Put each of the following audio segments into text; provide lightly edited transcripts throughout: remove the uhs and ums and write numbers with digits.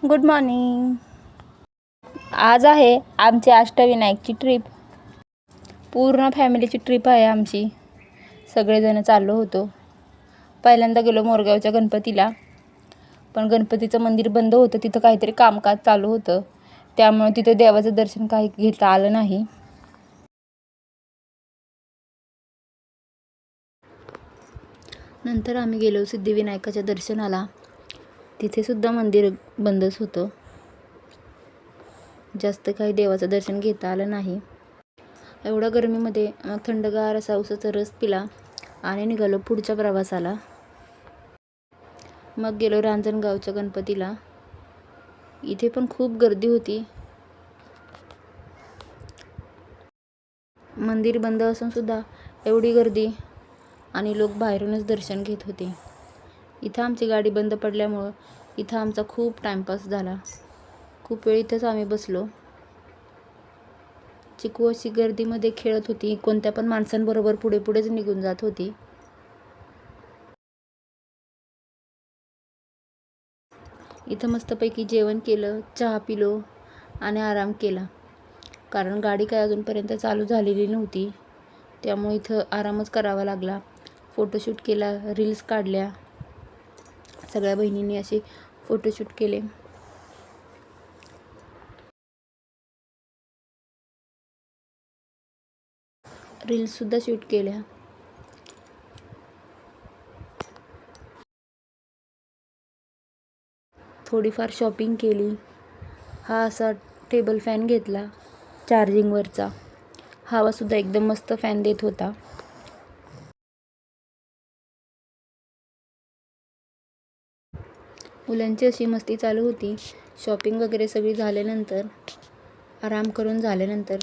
Good morning. आज आहे आमची अष्टविनायकची ट्रिप. पूर्ण फॅमिलीची ट्रिप आहे आमची. सगळेजण चाललो होतो. पहिल्यांदा गेलो मोरगावच्या गणपतीला, पण गणपतीचं मंदिर बंद होतं. तिथं काहीतरी कामकाज चालू होतं, त्यामुळे तिथं देवाचं दर्शन काही घेता आलं नाही. नंतर आम्ही गेलो सिद्धिविनायकाच्या दर्शनाला. तिथे सुद्धा मंदिर बंदच होतं. जास्त काही देवाचं दर्शन घेता आलं नाही. एवढ्या गरमीमध्ये मग थंडगार असा उसाचा रस पिला आणि निघालो पुढच्या प्रवासाला. मग गेलो रांजणगावच्या गणपतीला. इथे पण खूप गर्दी होती. मंदिर बंद असून सुद्धा एवढी गर्दी आणि लोक बाहेरूनच दर्शन घेत होते. इथं आमची गाडी बंद पडल्यामुळं इथं आमचा खूप टाईमपास झाला. खूप वेळ इथंच आम्ही बसलो. चिकू अशी गर्दीमध्ये खेळत होती. कोणत्या पण माणसांबरोबर पुढे पुढेच निघून जात होती. इथं मस्तपैकी जेवण केलं, चहा पिलो आणि आराम केला. कारण गाडी काय अजूनपर्यंत चालू झालेली नव्हती, त्यामुळे इथं आरामच करावा लागला. फोटोशूट केला, रील्स काढल्या. सगळ्या बहिणींनी असे फोटोशूट केले. रील्ससुद्धा शूट केल्या. थोडीफार शॉपिंग केली. हा असा टेबल फॅन घेतला चार्जिंगवरचा. हवासुद्धा एकदम मस्त फॅन देत होता. मुलांची अशी मस्ती चालू होती. शॉपिंग वगैरे सगळी झाल्यानंतर, आराम करून झाल्यानंतर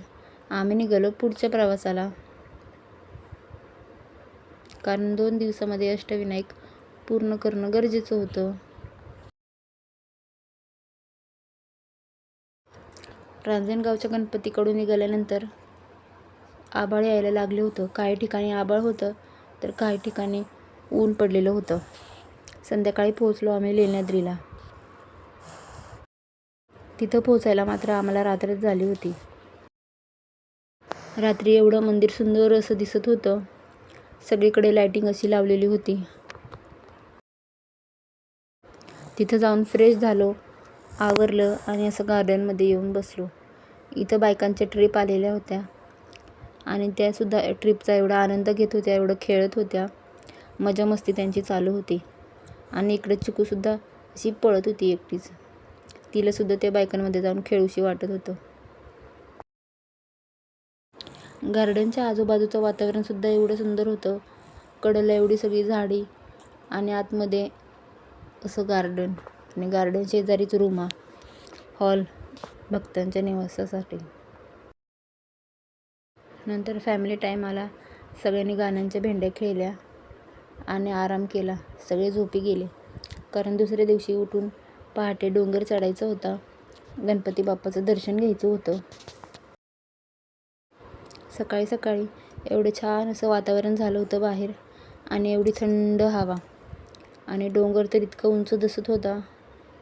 आम्ही निघालो पुढच्या प्रवासाला. कारण 2 दिवसामध्ये अष्टविनायक पूर्ण करणं गरजेचं होतं. रांजणगावच्या गणपतीकडून निघाल्यानंतर आभाळ यायला लागले होतं. काही ठिकाणी आभाळ होतं, तर काही ठिकाणी ऊन पडलेलं होतं. संध्याकाळी पोहोचलो आम्ही लेण्याद्रीला. तिथं पोहोचायला मात्र आम्हाला रात्रच झाली होती. रात्री एवढं मंदिर सुंदर असं दिसत होतं. सगळीकडे लाईटिंग अशी लावलेली होती. तिथं जाऊन फ्रेश झालो, आवरलं आणि असं गार्डनमध्ये येऊन बसलो. इथं बायकांच्या ट्रिप आलेल्या होत्या आणि त्यासुद्धा ट्रिपचा एवढा आनंद घेत होत्या, एवढं खेळत होत्या. मजा मस्ती त्यांची चालू होती. आणि इकडे चिकूसुद्धा अशी पळत होती एकटीच. तिलासुद्धा त्या बायकांमध्ये जाऊन खेळूशी वाटत होतं. गार्डनच्या आजूबाजूचं वातावरणसुद्धा एवढं सुंदर होतं. कडेला एवढी सगळी झाडी आणि आतमध्ये असं गार्डन आणि गार्डन शेजारीच रूम, हॉल भक्तांच्या निवासासाठी. नंतर फॅमिली टाईम आला. सगळ्यांनी गाण्यांच्या भेंड्या खेळल्या आणि आराम केला. सगळे झोपी गेले. कारण दुसऱ्या दिवशी उठून पहाटे डोंगर चढायचा होता. गणपती बाप्पाचं दर्शन घ्यायचं होतं. सकाळी सकाळी एवढं छान असं वातावरण झालं होतं बाहेर आणि एवढी थंड हवा आणि डोंगर तर इतका उंच दिसत होता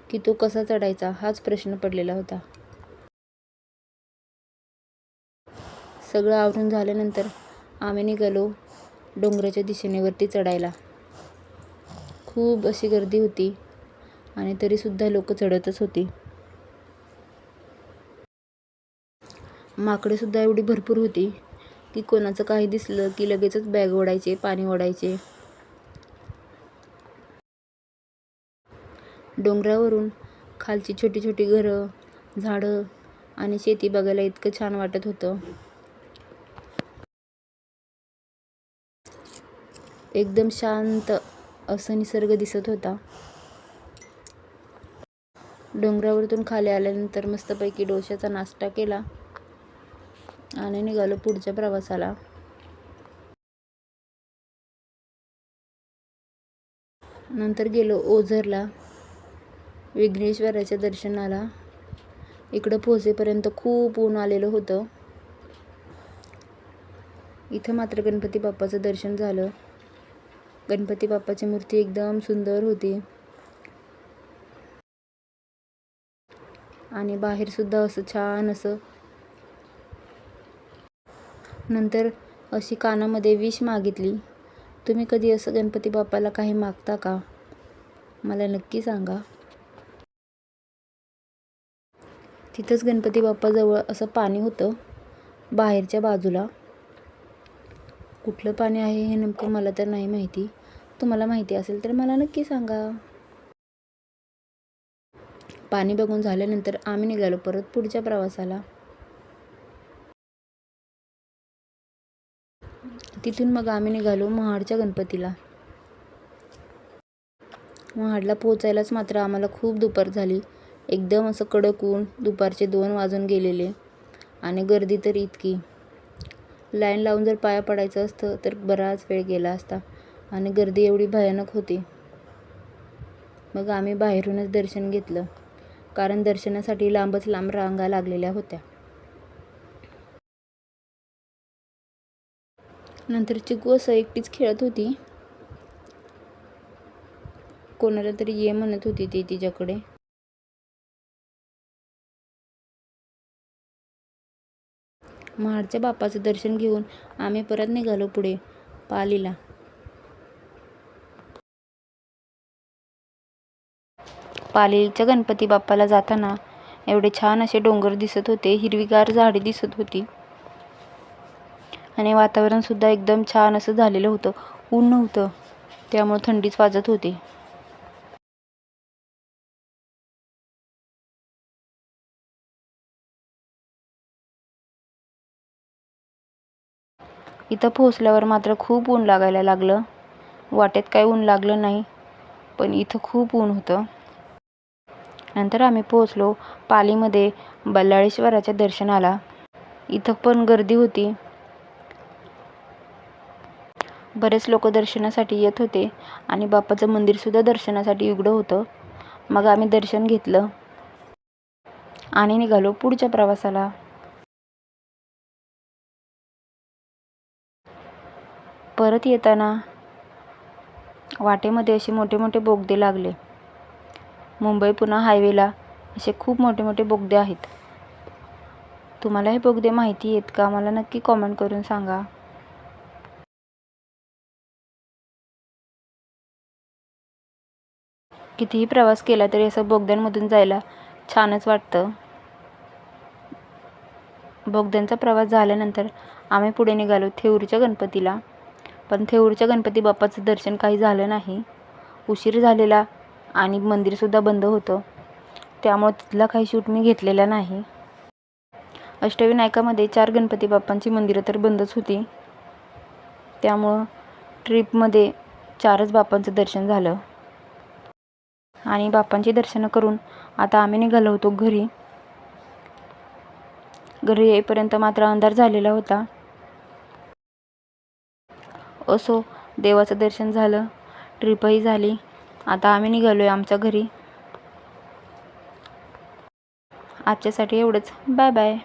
की तो कसा चढायचा हाच प्रश्न पडलेला होता. सगळं आवरून झाल्यानंतर आम्ही निघालो डोंगराच्या दिशेने वरती चढायला. खूप अशी गर्दी होती आणि तरीसुद्धा लोक चढतच होती. माकडेसुद्धा एवढी भरपूर होती की कोणाचं काही दिसलं की लगेचच बॅग ओढायचे, पाणी ओढायचे. डोंगरावरून खालची छोटी छोटी घरं, झाडं आणि शेती बघायला इतकं छान वाटत होतं. एकदम शांत असं निसर्ग दिसत होता. डोंगरावरतून खाली आल्यानंतर मस्तपैकी डोश्याचा नाश्ता केला आणि निघालो पुढच्या प्रवासाला. नंतर गेलो ओझरला विघ्नेश्वराच्या दर्शनाला. इकडं पोहोचेपर्यंत खूप ऊन आलेलं होतं. इथं मात्र गणपती बाप्पाचं दर्शन झालं. गणपती बाप्पाची मूर्ती एकदम सुंदर होती. आणि बाहेरसुद्धा असं छान असं. नंतर अशी कानामध्ये विश मागितली. तुम्ही कधी असं गणपती बाप्पाला काही मागता का? मला नक्की सांगा. तिथंच गणपती बाप्पाजवळ असं पाणी होतं बाहेरच्या बाजूला. कुठलं पाणी आहे हे नेमकं मला तर नाही माहिती. तुम्हाला माहिती असेल तर मला नक्की सांगा. पाणी बघून झाल्यानंतर आम्ही निघालो परत पुढच्या प्रवासाला. तिथून मग आम्ही निघालो महाडच्या गणपतीला. महाडला पोचायलाच मात्र आम्हाला खूप दुपार झाली. एकदम असं कडक ऊन, दुपारचे 2 वाजून गेलेले आणि गर्दी तर इतकी. लाईन लावून जर पाया पडायचं असतं तर बराच वेळ गेला असता आणि गर्दी एवढी भयानक होती. मग आम्ही बाहेरूनच दर्शन घेतलं, कारण दर्शनासाठी लांबच लांब रांगा लागलेल्या होत्या. नंतर चिकू असं एकटीच खेळत होती. कोणाला तरी ये म्हणत होती ती तिच्याकडे. महाडच्या बाप्पाचं दर्शन घेऊन आम्ही परत निघालो पुढे पालीला. पालीच्या गणपती बाप्पाला जाताना एवढे छान असे डोंगर दिसत होते, हिरवीगार झाडे दिसत होती आणि वातावरणसुद्धा एकदम छान असं झालेलं होतं. ऊन नव्हतं, त्यामुळे थंडीच वाजत होती. इथं पोहोचल्यावर मात्र खूप ऊन लागायला लागलं. वाटेत काय ऊन लागलं नाही, पण इथं खूप ऊन होतं. नंतर आम्ही पोहोचलो पालीमध्ये बल्लाळेश्वराच्या दर्शनाला. इथं पण गर्दी होती. बरेच लोक दर्शनासाठी येत होते आणि बाप्पाचं मंदिरसुद्धा दर्शनासाठी उघडं होतं. मग आम्ही दर्शन घेतलं आणि निघालो पुढच्या प्रवासाला. परत येताना वाटेमध्ये असे मोठे मोठे बोगदे लागले. मुंबई पुणे हायवेला असे खूप मोठे मोठे बोगदे आहेत. तुम्हाला हे बोगदे माहिती आहेत का? मला नक्की कॉमेंट करून सांगा. कितीही प्रवास केला तरी असं बोगद्यांमधून जायला छानच वाटतं. बोगद्यांचा प्रवास झाल्यानंतर आम्ही पुढे निघालो थेऊरच्या गणपतीला. पण थेऊरच्या गणपती बाप्पाचं दर्शन काही झालं नाही. उशीर झालेला आणि मंदिरसुद्धा बंद होतं, त्यामुळे तिथला काही शूट मी घेतलेला नाही. अष्टविनायकामध्ये 4 गणपती बाप्पांची मंदिरं तर बंदच होती, त्यामुळं ट्रिपमध्ये 4च बाप्पांचं दर्शन झालं. आणि बाप्पांची दर्शनं करून आता आम्ही निघालो होतो घरी. घरी येईपर्यंत मात्र अंधार झालेला होता. असो, देवाचं दर्शन झालं, ट्रिपही झाली. आता आम्ही निघालोय आमच्या घरी. आजच्यासाठी एवढंच. Bye bye.